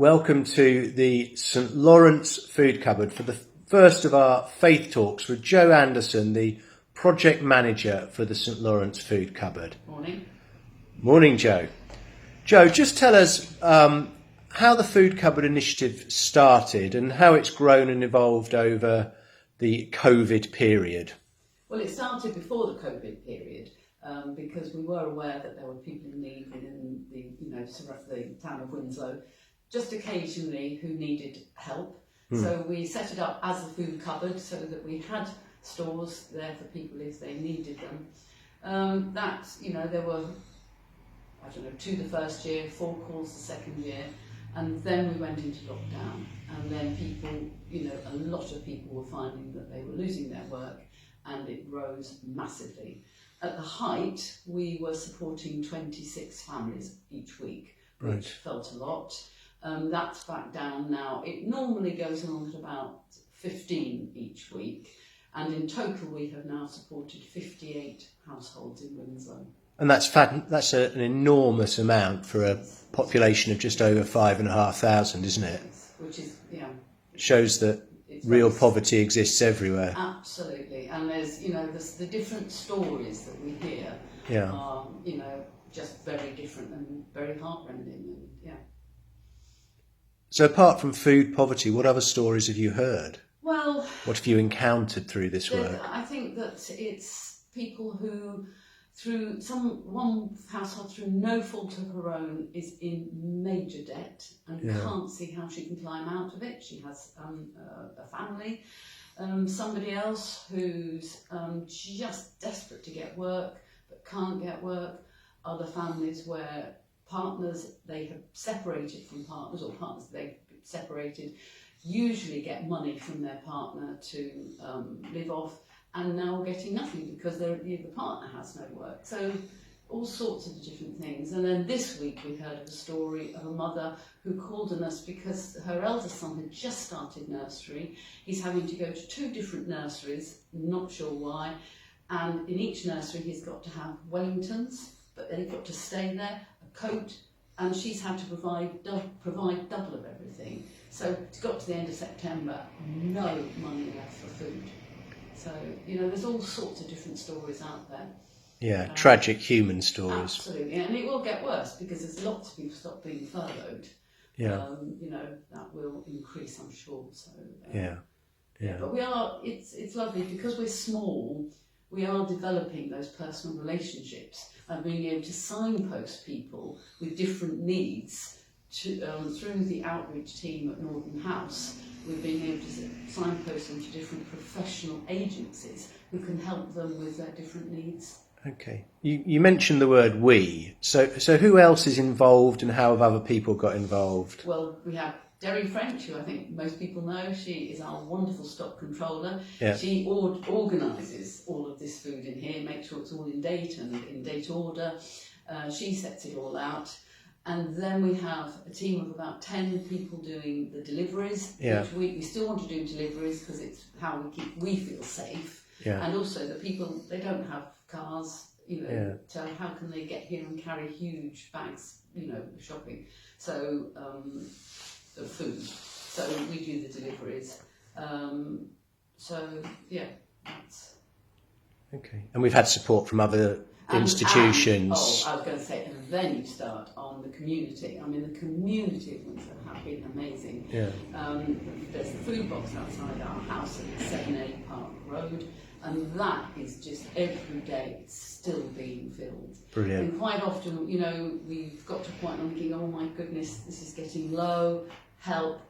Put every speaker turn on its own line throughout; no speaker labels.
Welcome to the St Laurence Food Cupboard for the first of our Faith Talks with Jo Anderson, the project manager for the St Laurence Food Cupboard.
Morning.
Morning, Jo. Jo, just tell us how the Food Cupboard initiative started and how it's grown and evolved over the COVID period.
Well, it started before the COVID period because we were aware that there were people in need within the town of Winslow, just occasionally, who needed help. So we set it up as a food cupboard so that we had stores there for people if they needed them. There were, 2 the first year, 4 calls the second year, and then we went into lockdown. And then people, a lot of people were finding that they were losing their work, and it rose massively. At the height, we were supporting 26 families each week, which felt a lot. That's back down now. It normally goes on at about 15 each week, and in total we have now supported 58 households in Winslow.
And that's an enormous amount for a population of just over 5,500, isn't it?
Which is,
Shows that real poverty exists everywhere.
Absolutely, and there's the different stories that we hear are just very different and very heartrending.
So apart from food poverty, what other stories have you heard?
Well,
what have you encountered through this work?
I think that it's people who, one household through no fault of her own, is in major debt and can't see how she can climb out of it. She has a family. Somebody else who's just desperate to get work but can't get work. Other families where partners they have separated from partners, or partners they've separated, usually get money from their partner to live off, and now getting nothing because the partner has no work. So all sorts of different things. And then this week we heard of a story of a mother who called on us because her eldest son had just started nursery. He's having to go to 2 different nurseries, not sure why, and in each nursery he's got to have Wellingtons, but they've got to stay there, a coat, and she's had to provide double of everything. So it's got to the end of September, no money left for food. So, there's all sorts of different stories out there.
Yeah, tragic human stories.
Absolutely, and it will get worse because there's lots of people stop being furloughed. That will increase, I'm sure. So But it's lovely because we're small. We are developing those personal relationships and being able to signpost people with different needs through the outreach team at Northern House. We're being able to signpost them to different professional agencies who can help them with their different needs.
Okay. You mentioned the word we. So who else is involved and how have other people got involved?
Well, we have Derry French, who I think most people know. She is our wonderful stock controller.
Yeah.
She organises all of this food in here, makes sure it's all in date and in date order. She sets it all out. And then we have a team of about 10 people doing the deliveries each week. We still want to do deliveries because it's how we feel safe. Yeah. And also that people, they don't have cars, so how can they get here and carry huge bags, shopping? So, of food. So we do the deliveries. That's...
Okay. And we've had support from other institutions.
I was going to say, and then you start on the community. I mean, the community of Winslow have been amazing. Yeah. There's the food box outside our house at 7A Park Road, and that is just every day it's still being filled.
Brilliant.
And quite often, we've got to a point where I'm thinking, oh my goodness, this is getting low, help.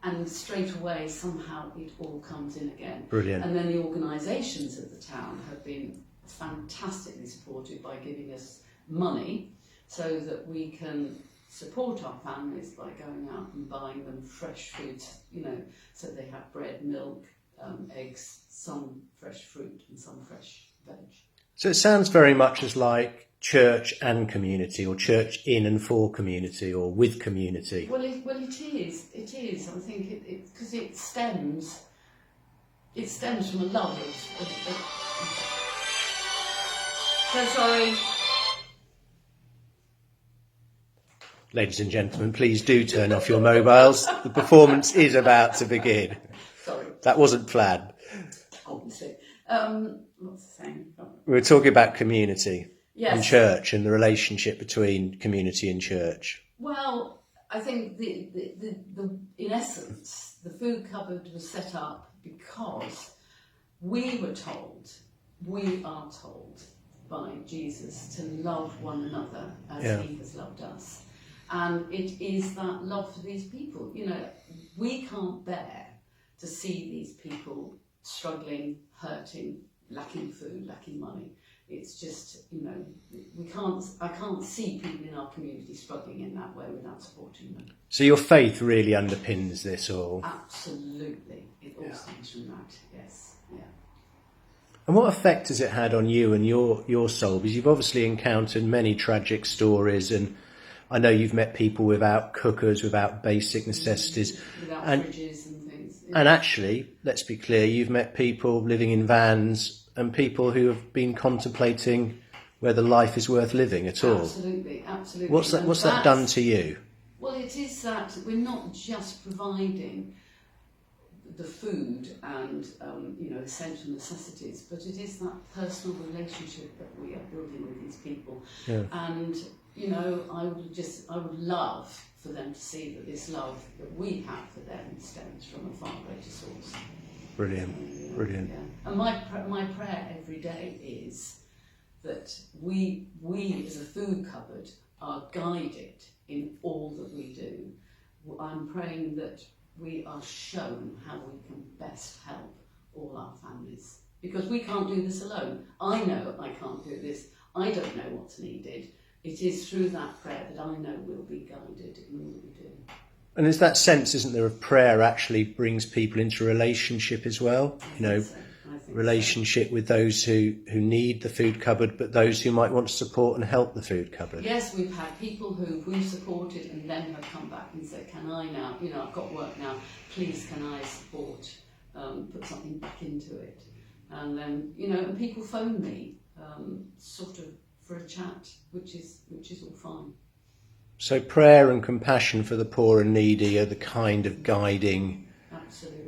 And straight away, somehow it all comes in again.
Brilliant.
And then the organisations of the town have been fantastically supported by giving us money so that we can support our families by going out and buying them fresh food, so they have bread, milk, eggs, some fresh fruit and some fresh veg.
So it sounds very much as like church and community, or church in and for community, or with community.
Well, it is. It is. I think because it stems from a love of So sorry.
Ladies and gentlemen, please do turn off your mobiles. The performance is about to begin.
Sorry.
That wasn't planned.
Obviously. What's the saying?
We were talking about community and
Yes.
church and the relationship between community and church.
Well, I think the in essence, the food cupboard was set up because we are told by Jesus to love one another as he has loved us. And it is that love for these people. You know, we can't bear to see these people struggling, hurting, lacking food, lacking money. It's just, you know, I can't see people in our community struggling in that way without supporting them.
So your faith really underpins this all?
Absolutely. It all stems from that, yes. Yeah.
And what effect has it had on you and your soul? Because you've obviously encountered many tragic stories, and I know you've met people without cookers, without basic necessities.
Without fridges and things. Yeah.
And actually, let's be clear, you've met people living in vans and people who have been contemplating whether life is worth living at all.
Absolutely, absolutely.
What's that done to you?
Well, it is that we're not just providing the food and you know, essential necessities, but it is that personal relationship that we are building with these people.
Yeah.
And you know, I would love for them to see that this love that we have for them stems from a far greater source.
Brilliant, brilliant.
Yeah. And my prayer every day is that we as a food cupboard are guided in all that we do. I'm praying that we are shown how we can best help all our families, because we can't do this alone. I know I can't do this. I don't know what's needed. It is through that prayer that I know we'll be guided in all that we do.
And there's that sense, isn't there, of prayer actually brings people into relationship as well. You know, relationship with those who need the food cupboard, but those who might want to support and help the food cupboard.
Yes, we've had people who we've supported and then have come back and said, can I now, you know, I've got work now, please can I support, put something back into it. And then, you know, and people phone me sort of for a chat, which is all fine.
So prayer and compassion for the poor and needy are the kind of guiding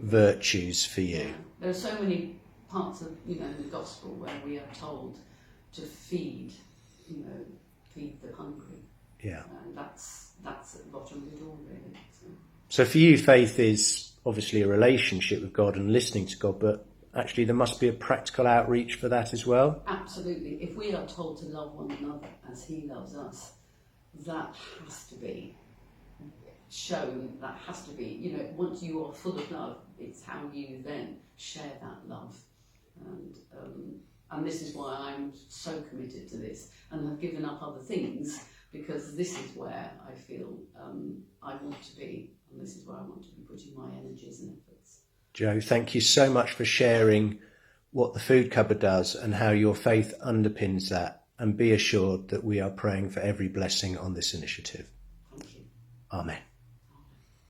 virtues for you.
Yeah. There are so many parts of, you know, the gospel where we are told to feed the hungry.
Yeah.
And that's at the bottom of it all, really.
So for you, faith is obviously a relationship with God and listening to God, but actually there must be a practical outreach for that as well.
Absolutely. If we are told to love one another as he loves us, that has to be shown, that has to be, you know, once you are full of love, it's how you then share that love. And this is why I'm so committed to this and have given up other things, because this is where I feel I want to be, and this is where I want to be putting my energies and efforts.
Jo, thank you so much for sharing what the food cupboard does and how your faith underpins that. And be assured that we are praying for every blessing on this initiative.
Thank you.
Amen.